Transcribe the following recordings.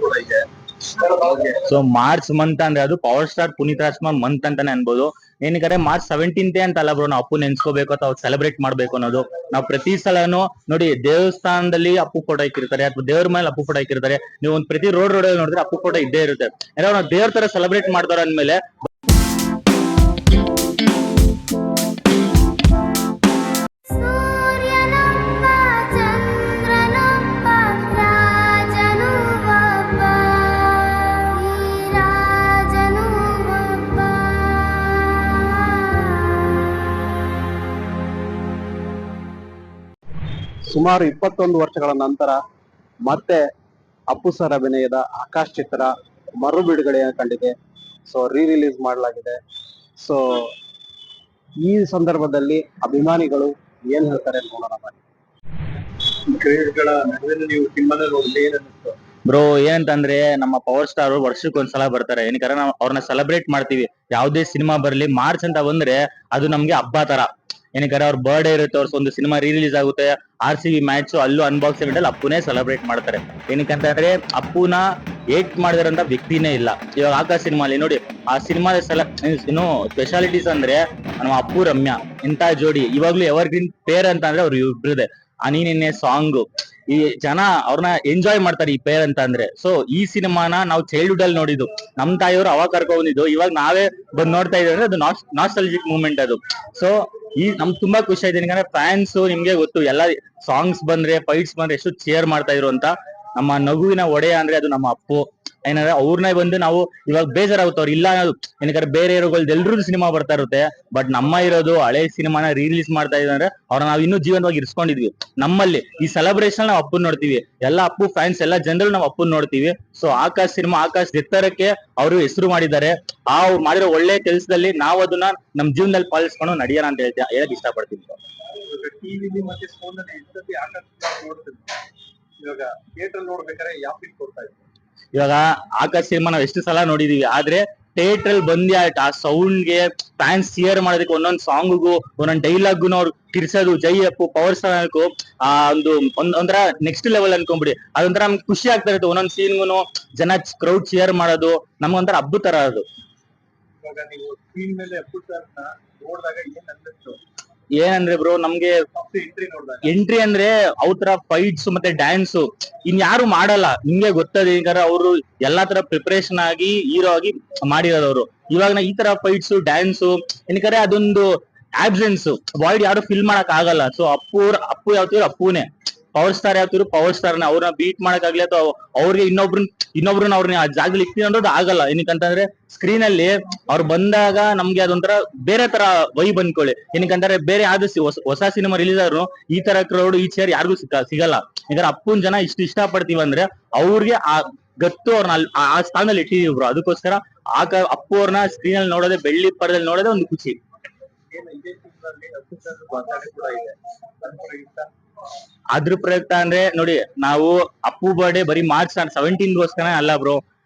ಕೂಡ ಇದೆ. So March month ಅಂದ್ರೆ ಅದು power star Puneeth Rajkumar month ಅಂತಾನೆ ಅನ್ಬೋದು. ಏನಕ್ಕೆ ಮಾರ್ಚ್ 17th ಅಂತ ಅಲ್ಲ ಬ್ರೋ, ನಾವು ಅಪ್ಪು ನೆನ್ಸ್ಕೋಬೇಕು ಅಥವಾ ಸೆಲೆಬ್ರೇಟ್ ಮಾಡ್ಬೇಕು ಅನ್ನೋದು. ನಾವು ಪ್ರತಿ ಸಲನು ನೋಡಿ ದೇವಸ್ಥಾನದಲ್ಲಿ ಅಪ್ಪು ಫೋಟೋ ಇಕ್ಕಿರ್ತಾರೆ ಅಥವಾ ದೇವ್ರ ಮೇಲೆ ಅಪ್ಪು ಫೋಟೋ ಇಕ್ಕಿರ್ತಾರೆ. ನೀವು ಒಂದ್ ಪ್ರತಿ ರೋಡ್ ನೋಡಿದ್ರೆ ಅಪ್ಪು ಫೋಟೋ ಇದ್ದೇ ಇರುತ್ತೆ. ಏನೋ ನಾವು ದೇವ್ರ ತರ ಸೆಲೆಬ್ರೇಟ್ ಮಾಡ್ತಾರ ಅಂದ್ಮೇಲೆ ಸುಮಾರು 21 ವರ್ಷಗಳ ನಂತರ ಮತ್ತೆ ಅಪ್ಪು ಸರ್ ಅಭಿನಯದ ಆಕಾಶ್ ಚಿತ್ರ ಮರು ಬಿಡುಗಡೆ ಕಂಡಿದೆ. ಸೊ ರಿಲೀಸ್ ಮಾಡಲಾಗಿದೆ. ಸೊ ಈ ಸಂದರ್ಭದಲ್ಲಿ ಅಭಿಮಾನಿಗಳು ಏನ್ ಹೇಳ್ತಾರೆ ನೋಡೋಣ ಬನ್ನಿ. ಕ್ರೇಜ್ಗಳ ನಡುವೆ ನೀವು ಸಿನಿಮಾದಲ್ಲಿ ನೋಡಿದ್ರೆ ಏನ್ ಅನ್ನಿಸ್ತು ಬ್ರೋ? ಏನಂತಂದ್ರೆ ನಮ್ಮ ಪವರ್ ಸ್ಟಾರ್ ವರ್ಷಕ್ಕೊಂದ್ಸಲ ಬರ್ತಾರೆ. ಏನಕ್ಕೆ ನಾವು ಅವ್ರನ್ನ ಸೆಲೆಬ್ರೇಟ್ ಮಾಡ್ತೀವಿ. ಯಾವ್ದೇ ಸಿನಿಮಾ ಬರ್ಲಿ ಮಾರ್ಚ್ ಅಂತ ಬಂದ್ರೆ ಅದು ನಮ್ಗೆ ಹಬ್ಬ ತರ. ಏನಕ್ಕೆ ಅವ್ರ ಬರ್ಡೇ ಇರುತ್ತೆ, ಅವ್ರ ಒಂದು ಸಿನಿಮಾ ರಿಲೀಸ್ ಆಗುತ್ತೆ, RCB ಮ್ಯಾಚ್ ಅಲ್ಲೂ ಅನ್ಬಾಕ್ಸಿಂಗ್ ಅಲ್ಲಿ ಅಪ್ಪುನೇ ಸೆಲೆಬ್ರೇಟ್ ಮಾಡ್ತಾರೆ. ಏನಕ್ಕಂತಂದ್ರೆ ಅಪ್ಪುನ ಏಟ್ ಮಾಡಿದಾರಂತ ವ್ಯಕ್ತಿನೇ ಇಲ್ಲ. ಇವಾಗ ಆಕಾಶ್ ಸಿನಿಮಾಲಿ ನೋಡಿ, ಆ ಸಿನಿಮಾದ ಏನು ಸ್ಪೆಷಾಲಿಟೀಸ್ ಅಂದ್ರೆ ನಮ್ಮ ಅಪ್ಪು ರಮ್ಯಾ ಇಂತ ಜೋಡಿ ಇವಾಗ್ಲೂ ಎವರ್ ಗ್ರೀನ್ ಪೇರ್ ಅಂತ ಅಂದ್ರೆ ಅವ್ರು ಇಬ್ರದೆ. ನೀನಿನ್ನೆ ಸಾಂಗ್ ಈ ಜನ ಅವ್ರನ್ನ ಎಂಜಾಯ್ ಮಾಡ್ತಾರೆ ಈ ಪೇರ್ ಅಂತ ಅಂದ್ರೆ. ಸೊ ಈ ಸಿನಿಮಾನ ನಾವು ಚೈಲ್ಡ್ಹುಡ್ ಅಲ್ಲಿ ನೋಡಿದ್ದು, ನಮ್ ತಾಯಿಯವರು ಅವಾಗ ಕರ್ಕೊಂಡ್ ಬಂದಿದ್ದು, ಇವಾಗ ನಾವೇ ಬಂದ್ ನೋಡ್ತಾ ಇದ್ದೀವಿ ಅಂದ್ರೆ ಅದು ನಾಸ್ಟಾಲ್ಜಿಕ್ ಮೂಮೆಂಟ್ ಅದು. ಸೊ ನಮ್ಗೆ ತುಂಬಾ ಖುಷಿ ಆಯ್ತು. ಯಾಕಂದ್ರೆ ಫ್ಯಾನ್ಸ್ ನಿಮ್ಗೆ ಗೊತ್ತು, ಎಲ್ಲ ಸಾಂಗ್ಸ್ ಬಂದ್ರೆ ಫೈಟ್ಸ್ ಬಂದ್ರೆ ಎಷ್ಟು ಚೇರ್ ಮಾಡ್ತಾ ಇದ್ರು ಅಂತ. ನಮ್ಮ ನಗುವಿನ ಒಡೆಯ ಅಂದ್ರೆ ಅದು ನಮ್ಮ ಅಪ್ಪು. ಏನಂದ್ರೆ ಅವ್ರನ್ನ ಬಂದು ನಾವು ಇವಾಗ ಬೇಜಾರಾಗುತ್ತೆ ಅವ್ರು ಇಲ್ಲ ಅನ್ನೋದು. ಏನಕ್ಕೆ ಬೇರೆ ಹೀರೋಗಳ್ದು ಎಲ್ರದ್ದು ಸಿನಿಮಾ ಬರ್ತಾ ಇರುತ್ತೆ, ಬಟ್ ನಮ್ಮ ಇರೋದು ಹಳೆ ಸಿನಿಮಾನ ರಿಲೀಸ್ ಮಾಡ್ತಾ ಇದ್ರೆ ಅಂದ್ರೆ ಅವ್ರನ್ನ ನಾವು ಇನ್ನೂ ಜೀವನವಾಗಿ ಇರಿಸ್ಕೊಂಡಿದ್ವಿ. ನಮ್ಮಲ್ಲಿ ಈ ಸೆಲೆಬ್ರೇಷನ್ ನಾವು ಅಪ್ಪನ್ ನೋಡ್ತೀವಿ, ಎಲ್ಲ ಅಪ್ಪು ಫ್ಯಾನ್ಸ್ ಎಲ್ಲ ಜನರಲ್ ನಾವು ಅಪ್ಪನ್ ನೋಡ್ತೀವಿ. ಸೊ ಆಕಾಶ್ ಸಿನಿಮಾ ಆಕಾಶ್ ಎತ್ತರಕ್ಕೆ ಅವರು ಹೆಸರು ಮಾಡಿದ್ದಾರೆ. ಅವ್ರು ಮಾಡಿರೋ ಒಳ್ಳೆ ಕೆಲಸದಲ್ಲಿ ನಾವು ಅದನ್ನ ನಮ್ ಜೀವನದಲ್ಲಿ ಪಾಲಿಸ್ಕೊಂಡು ನಡೆಯೋಣ ಅಂತ ಹೇಳಕ್ ಇಷ್ಟಪಡ್ತೀನಿ. ಟಿವಿಲಿ ಮತ್ತೆ ಫೋನ್ ಅಲ್ಲಿ ಎಷ್ಟೊತ್ತಿ ಆಕಾಶ್ ನೋಡ್ತೀವಿ, ಇವಾಗ ಥಿಯೇಟರ್ ನೋಡ್ಬೇಕಾದ್ರೆ ಯಾವ ಫೀಲ್ ಕೊಡ್ತಾ ಇತ್ತು? ಇವಾಗ ಆಕಾಶ್ ಸಿನಿಮಾ ನಾವ್ ಎಷ್ಟು ಸಲ ನೋಡಿದೀವಿ, ಆದ್ರೆ ಥಿಯೇಟರ್ ಅಲ್ಲಿ ಬಂದಿ ಆ ಸೌಂಡ್ಗೆ ಫ್ಯಾನ್ಸ್ ಚಿಯರ್ ಮಾಡೋದಕ್ಕೆ ಒಂದೊಂದ್ ಸಾಂಗ್ಗೂ ಒಂದೊಂದ್ ಡೈಲಾಗ್ಗೂ ಅವ್ರು ಕಿರ್ಸೋದು ಜೈ ಅಪ್ಪು ಪವರ್ ಸ್ಟಾರ್ ಆ ಒಂಥರ ನೆಕ್ಸ್ಟ್ ಲೆವೆಲ್ ಅನ್ಕೊಂಡ್ಬಿಡಿ. ಅದೊಂಥರ ನಮ್ಗೆ ಖುಷಿ ಆಗ್ತಾ ಇರುತ್ತೆ. ಒಂದೊಂದ್ ಸೀನ್ಗೂ ಜನ ಕ್ರೌಡ್ ಚಿಯರ್ ಮಾಡೋದು ನಮ್ಗೊಂಥರ ಹಬ್ಬದ ತರ ಅದು. ಇವಾಗ ನೀವು ಸ್ಕ್ರೀನ್ ಮೇಲೆ ಅಪ್ಪು ಸರ್ನ ನೋಡಿದಾಗ ಏನ್ ಅನ್ನಿಸ್ತು? ಏನಂದ್ರೆ ಬ್ರೋ, ನಮ್ಗೆ ಎಂಟ್ರಿ ಅಂದ್ರೆ ಅವ್ರ ಫೈಟ್ಸ್ ಮತ್ತೆ ಡ್ಯಾನ್ಸ್ ಇನ್ ಯಾರು ಮಾಡಲ್ಲ, ನಿಮ್ಗೆ ಗೊತ್ತದೆ. ಈಗ ಅವರು ಎಲ್ಲಾ ತರ ಪ್ರಿಪರೇಷನ್ ಆಗಿ ಹೀರೋ ಆಗಿ ಮಾಡಿರೋದವ್ರು. ಇವಾಗ ಈ ತರ ಫೈಟ್ಸ್ ಡ್ಯಾನ್ಸ್ ಏನಕ್ಕೆ ಅದೊಂದು ಆಬ್ಸೆನ್ಸ್ ವಾಯ್ಡ್ ಯಾರು ಫಿಲ್ ಮಾಡಕ್ ಆಗಲ್ಲ. ಸೊ ಅಪ್ಪು ಯಾವತ್ತಿದ್ರು ಅಪ್ಪುನೇ, ಪವರ್ ಸ್ಟಾರ್ ಯಾವತ್ತಿದ್ರು ಪವರ್ ಸ್ಟಾರ್ನ. ಅವ್ರನ್ನ ಬೀಟ್ ಮಾಡಕ್ ಆಗ್ಲಿ ಅಥವಾ ಅವ್ರಿಗೆ ಇನ್ನೊಬ್ರನ್ನ ಅವ್ರನ್ನ ಆ ಜಾಗದಲ್ಲಿ ಇಕ್ತೀನಿ ಅನ್ನೋದು ಆಗಲ್ಲ. ಏನಕ್ಕಂತಂದ್ರೆ ಸ್ಕ್ರೀನ್ ಅಲ್ಲಿ ಅವ್ರು ಬಂದಾಗ ನಮ್ಗೆ ಅದೊಂಥರ ಬೇರೆ ತರ ವೈಬ್ ಅನ್ಕೊಳ್ಳಿ. ಏನಕ್ಕಂತಾರೆ ಬೇರೆ ಯಾವ್ದು ಹೊಸ ಸಿನಿಮಾ ರಿಲೀಸ್ ಆದ್ರು ಈ ತರ ಕ್ರೌಡ್ ಈ ಚೇರ್ ಯಾರಿಗೂ ಸಿಗಲ್ಲ. ಯಾಕಂದ್ರೆ ಅಪ್ಪುನ್ ಜನ ಇಷ್ಟ ಪಡ್ತೀವಿ ಅಂದ್ರೆ ಅವ್ರಿಗೆ ಆ ಗತ್ತು ಅವ್ರನ್ನ ಆ ಸ್ಥಾನದಲ್ಲಿ ಇಟ್ಟಿದೀವಿ ಬ್ರೋ. ಅದಕ್ಕೋಸ್ಕರ ಅಪ್ಪು ಅವ್ರನ್ನ ಸ್ಕ್ರೀನ್ ಅಲ್ಲಿ ನೋಡೋದೇ, ಬೆಳ್ಳಿ ಪರದಲ್ಲಿ ನೋಡೋದೇ ಒಂದು ಖುಷಿ. ಅದ್ರ ಪ್ರಯುಕ್ತ ಅಂದ್ರೆ ನೋಡಿ, ನಾವು ಅಪ್ಪು ಬರ್ಡೇ ಬರೀ ಮಾರ್ಚ್ 17ಗೋಸ್ಕರ ಅಲ್ಲ ಬ್ರೋ.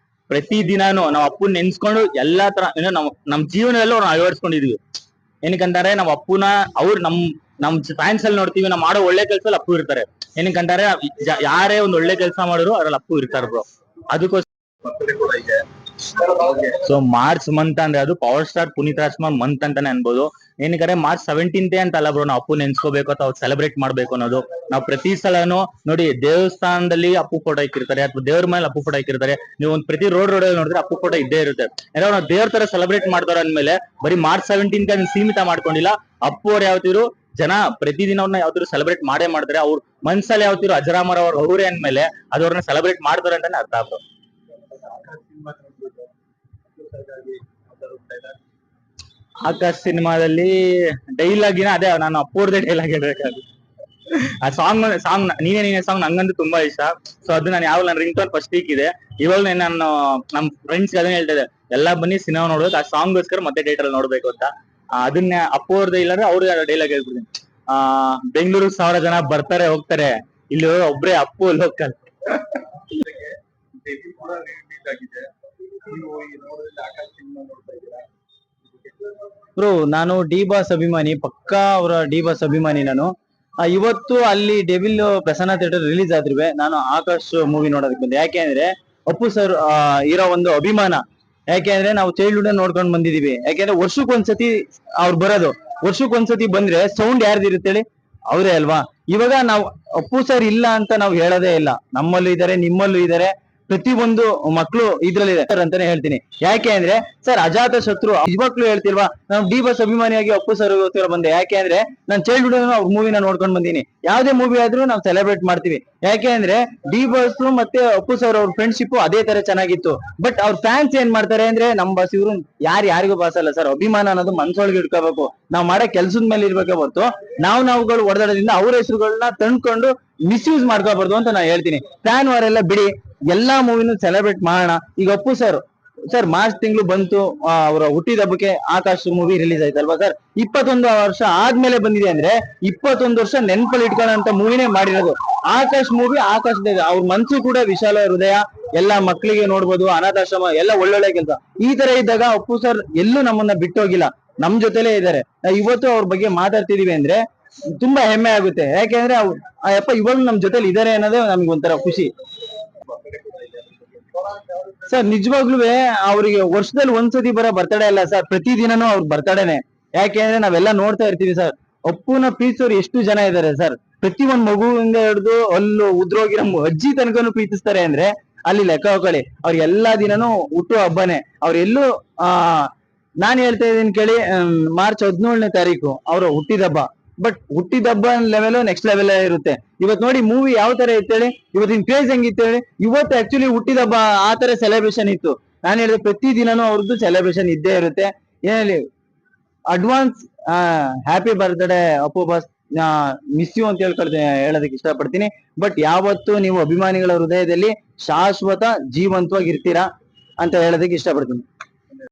ಪ್ರತಿ ದಿನಾನು ನಾವು ಅಪ್ಪುನ್ ನೆನ್ಸ್ಕೊಂಡು ಎಲ್ಲಾ ತರ ನಮ್ ಜೀವನದಲ್ಲೂ ಅವ್ರನ್ನ ಅಳವಡಿಸ್ಕೊಂಡಿದೀವಿ. ಏನಕ್ಕಂತಾರೆ ನಾವ್ ಅಪ್ಪುನ ಅವ್ರು ನಮ್ ಫ್ಯಾನ್ಸ್ ಅಲ್ಲಿ ನೋಡ್ತೀವಿ, ನಾವ್ ಮಾಡೋ ಒಳ್ಳೆ ಕೆಲ್ಸದಲ್ಲಿ ಅಪ್ಪು ಇರ್ತಾರೆ. ಏನಕ್ಕಂತಾರೆ ಯಾರೇ ಒಂದ್ ಒಳ್ಳೆ ಕೆಲಸ ಮಾಡಿದ್ರು ಅದ್ರಲ್ಲಿ ಅಪ್ಪು ಇರ್ತಾರೆ ಬ್ರೋ. ಅದಕ್ಕೋಸ್ಕರ ಸೊ ಮಾರ್ಚ್ ಮಂತ್ ಅಂದ್ರೆ ಅದು power star Puneeth Rajkumar month ಅಂತಾನೆ ಅನ್ಬೋದು. ಏನಕ್ಕೆ ಮಾರ್ಚ್ 17th ಅಂತ ಅಲ್ಲ ಬ್ರೋ, ನಾವು ಅಪ್ಪು ನೆನ್ಸ್ಕೋಬೇಕು ಅಥವಾ ಸೆಲೆಬ್ರೇಟ್ ಮಾಡ್ಬೇಕು ಅನ್ನೋದು. ನಾವು ಪ್ರತಿ ಸಲನು ನೋಡಿ ದೇವಸ್ಥಾನದಲ್ಲಿ ಅಪ್ಪು ಫೋಟೋ ಇಕ್ಕಿರ್ತಾರೆ ಅಥವಾ ದೇವ್ರ ಮೇಲೆ ಅಪ್ಪು ಫೋಟೋ ಇಕ್ಕಿರ್ತಾರೆ. ನೀವು ಒಂದ್ ಪ್ರತಿ ರೋಡ್ ನೋಡಿದ್ರೆ ಅಪ್ಪು ಫೋಟೋ ಇದ್ದೇ ಇರುತ್ತೆ. ಏನೋ ನಾವು ದೇವ್ರ ತರ ಸೆಲೆಬ್ರೇಟ್ ಮಾಡ್ತಾರ ಅಂದ್ಮೇಲೆ ಬರೀ ಮಾರ್ಚ್ 17th ಸೀಮಿತ ಮಾಡ್ಕೊಂಡಿಲ್ಲ. ಅಪ್ಪು ಅವ್ರು ಯಾವತ್ತಿದ್ರು ಜನ ಪ್ರತಿದಿನ ಅವ್ರನ್ನ ಯಾವತ್ತಿದ್ರು ಸೆಲೆಬ್ರೇಟ್ ಮಾಡೇ ಮಾಡ್ತಾರೆ. ಅವ್ರ ಮನ್ಸಲ್ಲಿ ಯಾವತ್ತಿದ್ರು ಅಜರಾಮರ ಅವ್ರ ಅವರೇ ಅಂದ್ಮೇಲೆ ಅದು ಅವ್ರನ್ನ ಸೆಲೆಬ್ರೇಟ್ ಮಾಡ್ತಾರೆ ಅಂತಾನೆ ಅರ್ಥ ಬ್ರೋ. ಆಕಾಶ್ ಸಿನಿಮಾದಲ್ಲಿ ಡೈಲಾಗಿನ ಅದೇ ನಾನು ಅಪ್ಪೂರ್ದೇ ಡೈಲಾಗ್ ಹೇಳ್ಬೇಕಾದ್ರು. ಆ ಸಾಂಗ್ ನೀನೇ ಸಾಂಗ್ ನಂಗಂತೂ ತುಂಬಾ ಇಷ್ಟ. ಸೊ ಅದು ನಾನು ಯಾವಾಗ ನನ್ನ ರಿಂಗ್ ಟೋನ್ ಫಸ್ಟ್ ವೀಕ್ ಇದೆ. ಇವಾಗ ನಾನು ನಮ್ ಫ್ರೆಂಡ್ಸ್ ಅದನ್ನ ಹೇಳ್ತಾ ಇದ್ದೆ, ಎಲ್ಲಾ ಬನ್ನಿ ಸಿನಿಮಾ ನೋಡೋದು, ಆ ಸಾಂಗ್ಗೋಸ್ಕರ ಮತ್ತೆ ಥಿಯೇಟರ್ ನೋಡ್ಬೇಕು ಅಂತ. ಅದನ್ನ ಅಪ್ಪು ಅವ್ರದ್ದು ಇಲ್ಲಾಂದ್ರೆ ಅವ್ರ ಡೈಲಾಗ್ ಹೇಳ್ಬಿಡ್ತೀನಿ. ಬೆಂಗಳೂರು 1000 ಜನ ಬರ್ತಾರೆ ಹೋಗ್ತಾರೆ, ಇಲ್ಲಿ ಒಬ್ರೇ ಅಪ್ಪು ಲೋಕಲ್. ಬ್ರೋ ನಾನು ಡಿ ಬಾಸ್ ಅಭಿಮಾನಿ, ಪಕ್ಕಾ ಅವರ ಡಿ ಬಾಸ್ ಅಭಿಮಾನಿ ನಾನು. ಇವತ್ತು ಅಲ್ಲಿ ಡೆವಿಲ್ ಪ್ರಸನ್ನ ಥಿಯೇಟರ್ ರಿಲೀಸ್ ಆದ್ರೂ ನಾನು ಆಕಾಶ್ ಮೂವಿ ನೋಡೋದಕ್ಕೆ ಬಂದೆ. ಯಾಕೆ ಅಂದ್ರೆ ಅಪ್ಪು ಸರ್ ಇರೋ ಒಂದು ಅಭಿಮಾನ. ಯಾಕೆಂದ್ರೆ ನಾವು ಚೈಲ್ಡ್ಹುಡ್ ನೋಡ್ಕೊಂಡ್ ಬಂದಿದೀವಿ. ಯಾಕೆಂದ್ರೆ ವರ್ಷಕ್ಕೊಂದ್ಸತಿ ಅವ್ರು ಬರೋದು, ವರ್ಷಕ್ಕೊಂದ್ಸತಿ ಬಂದ್ರೆ ಸೌಂಡ್ ಯಾರ್ದಿರುತ್ತೆ ಹೇಳಿ, ಅವರೇ ಅಲ್ವಾ. ಇವಾಗ ನಾವು ಅಪ್ಪು ಸರ್ ಇಲ್ಲ ಅಂತ ನಾವು ಹೇಳೋದೇ ಇಲ್ಲ. ನಮ್ಮಲ್ಲೂ ಇದಾರೆ, ನಿಮ್ಮಲ್ಲೂ ಇದಾರೆ, ಪ್ರತಿ ಒಂದು ಮಕ್ಕಳು ಇದ್ರಲ್ಲಿ ಇದೆ ಅಂತಾನೆ ಹೇಳ್ತೀನಿ. ಯಾಕೆ ಅಂದ್ರೆ ಸರ್ ಅಜಾತ ಶತ್ರು ನಿಜವಾಗ್ಲೂ ಹೇಳ್ತಿಲ್ವಾ, ನಾವು ಡಿ ಬಾಸ್ ಅಭಿಮಾನಿಯಾಗಿ ಅಪ್ಪು ಸರ್ ಬಂದೆ. ಯಾಕೆ ಅಂದ್ರೆ ನಾನು ಚೈಲ್ಡ್ಹುಡ್ ಅವ್ರ ಮೂವಿನ ನೋಡ್ಕೊಂಡ್ ಬಂದೀನಿ. ಯಾವ್ದೇ ಮೂವಿ ಆದ್ರೂ ನಾವು ಸೆಲೆಬ್ರೇಟ್ ಮಾಡ್ತೀವಿ. ಯಾಕೆ ಅಂದ್ರೆ ಡಿ ಬಾಸ್ ಮತ್ತೆ ಅಪ್ಪು ಸರ್ ಅವ್ರ ಫ್ರೆಂಡ್ಶಿಪ್ ಅದೇ ತರ ಚೆನ್ನಾಗಿತ್ತು. ಬಟ್ ಅವ್ರ ಫ್ಯಾನ್ಸ್ ಏನ್ ಮಾಡ್ತಾರೆ ಅಂದ್ರೆ, ನಮ್ ಬಾಸ್ ಇವ್ರು ಯಾರಿಗೂ ಬಾಸ್ ಅಲ್ಲ ಸರ್. ಅಭಿಮಾನ ಅನ್ನೋದು ಮನ್ಸೊಳಗೆ ಇಟ್ಕೋಬೇಕು, ನಾವ್ ಮಾಡೋ ಕೆಲ್ಸದ ಮೇಲೆ ಇರ್ಬೇಕೆ ಹೊರತು ನಾವುಗಳು ಹೊಡೆದಾಡೋದ್ರಿಂದ ಅವ್ರ ಹೆಸರುಗಳನ್ನ ತಂದ್ಕೊಂಡು ಮಿಸ್ಯೂಸ್ ಮಾಡ್ಕೋಬಾರ್ದು ಅಂತ ನಾ ಹೇಳ್ತೀನಿ. ಫ್ಯಾನ್ ವಾರೆಲ್ಲ ಬಿಡಿ, ಎಲ್ಲಾ ಮೂವಿನೂ ಸೆಲೆಬ್ರೇಟ್ ಮಾಡೋಣ. ಈಗ ಅಪ್ಪು ಸರ್ ಮಾರ್ಚ್ ತಿಂಗಳು ಬಂತು, ಅವರ ಹುಟ್ಟಿದ ಹಬ್ಬಕ್ಕೆ ಆಕಾಶ್ ಮೂವಿ ರಿಲೀಸ್ ಆಯ್ತಲ್ವಾ ಸರ್. 21 ವರ್ಷ ಆದ್ಮೇಲೆ ಬಂದಿದೆ ಅಂದ್ರೆ 21 ವರ್ಷ ನೆನ್ಪಲ್ಲಿ ಇಟ್ಕೊಳ್ಳೋಂತ ಮೂವಿನೇ ಮಾಡಿರೋದು ಆಕಾಶ್ ಮೂವಿ. ಅವ್ರ ಮನ್ಸು ಕೂಡ ವಿಶಾಲ ಹೃದಯ, ಎಲ್ಲಾ ಮಕ್ಕಳಿಗೆ ನೋಡ್ಬೋದು, ಅನಾಥಾಶ್ರಮ ಎಲ್ಲ ಒಳ್ಳೊಳ್ಳೆ ಕೆಲಸ. ಈ ತರ ಇದ್ದಾಗ ಅಪ್ಪು ಸರ್ ಎಲ್ಲೂ ನಮ್ಮನ್ನ ಬಿಟ್ಟೋಗಿಲ್ಲ, ನಮ್ ಜೊತೆಲೇ ಇದ್ದಾರೆ. ಇವತ್ತು ಅವ್ರ ಬಗ್ಗೆ ಮಾತಾಡ್ತಿದೀವಿ ಅಂದ್ರೆ ತುಂಬಾ ಹೆಮ್ಮೆ ಆಗುತ್ತೆ. ಯಾಕೆಂದ್ರೆ ಆ ಯಪ್ಪ ಇವಾಗ ನಮ್ ಜೊತೆಲಿ ಇದಾರೆ ಅನ್ನೋದೇ ನಮ್ಗೆ ಒಂಥರ ಖುಷಿ ಸರ್. ನಿಜವಾಗ್ಲೂ ಅವ್ರಿಗೆ ವರ್ಷದಲ್ಲಿ ಒಂದ್ಸತಿ ಬರೋ ಬರ್ತಡೇ ಅಲ್ಲ ಸರ್, ಪ್ರತಿ ದಿನನೂ ಅವ್ರ ಬರ್ತಡೇನೆ. ಯಾಕೆಂದ್ರೆ ನಾವೆಲ್ಲ ನೋಡ್ತಾ ಇರ್ತೀವಿ ಸರ್, ಅಪ್ಪುನ ಪ್ರೀತಿಸೋರು ಎಷ್ಟು ಜನ ಇದಾರೆ ಸರ್. ಪ್ರತಿ ಒಂದ್ ಮಗುವಿಂದ ಹಿಡಿದು ಅಲ್ಲೂ ಉದ್ರೋಗಿರೋ ಅಜ್ಜಿ ತನಕನು ಪ್ರೀತಿಸ್ತಾರೆ ಅಂದ್ರೆ ಅಲ್ಲಿ ಲೆಕ್ಕ ಹಾಕೊಳ್ಳಿ. ಅವ್ರ ಎಲ್ಲಾ ದಿನನೂ ಹುಟ್ಟು ಹಬ್ಬನೇ. ಅವ್ರೆಲ್ಲೂ ನಾನ್ ಹೇಳ್ತಾ ಇದೀನಿ ಕೇಳಿ, ಮಾರ್ಚ್ 17ನೇ ತಾರೀಕು ಅವ್ರ ಹುಟ್ಟಿದಬ್ಬ. ಬಟ್ ಹುಟ್ಟಿದಬ್ಬ ಲೆವೆಲ್ ನೆಕ್ಸ್ಟ್ ಲೆವೆಲ್ ಇರುತ್ತೆ. ಇವತ್ ನೋಡಿ ಮೂವಿ ಯಾವ ತರ ಇತ್ತು ಹೇಳಿ, ಇವತ್ತಿನ ಕ್ರೇಜ್ ಹೆಂಗಿತ್ತು ಹೇಳಿ. ಇವತ್ತು ಆಕ್ಚುಲಿ ಹುಟ್ಟಿದಬ್ಬ ಆ ತರ ಸೆಲೆಬ್ರೇಷನ್ ಇತ್ತು. ನಾನು ಹೇಳಿದೆ ಪ್ರತಿ ದಿನನೂ ಅವ್ರದ್ದು ಸೆಲೆಬ್ರೇಷನ್ ಇದ್ದೇ ಇರುತ್ತೆ. ಏನ್ ಹೇಳಿ, advance happy birthday Appu boss, miss you ಅಂತ ಹೇಳೋದಕ್ಕೆ ಇಷ್ಟಪಡ್ತೀನಿ. ಬಟ್ ಯಾವತ್ತು ನೀವು ಅಭಿಮಾನಿಗಳ ಹೃದಯದಲ್ಲಿ ಶಾಶ್ವತ ಜೀವಂತವಾಗಿ ಇರ್ತೀರಾ ಅಂತ ಹೇಳೋದಕ್ಕೆ ಇಷ್ಟಪಡ್ತೀನಿ.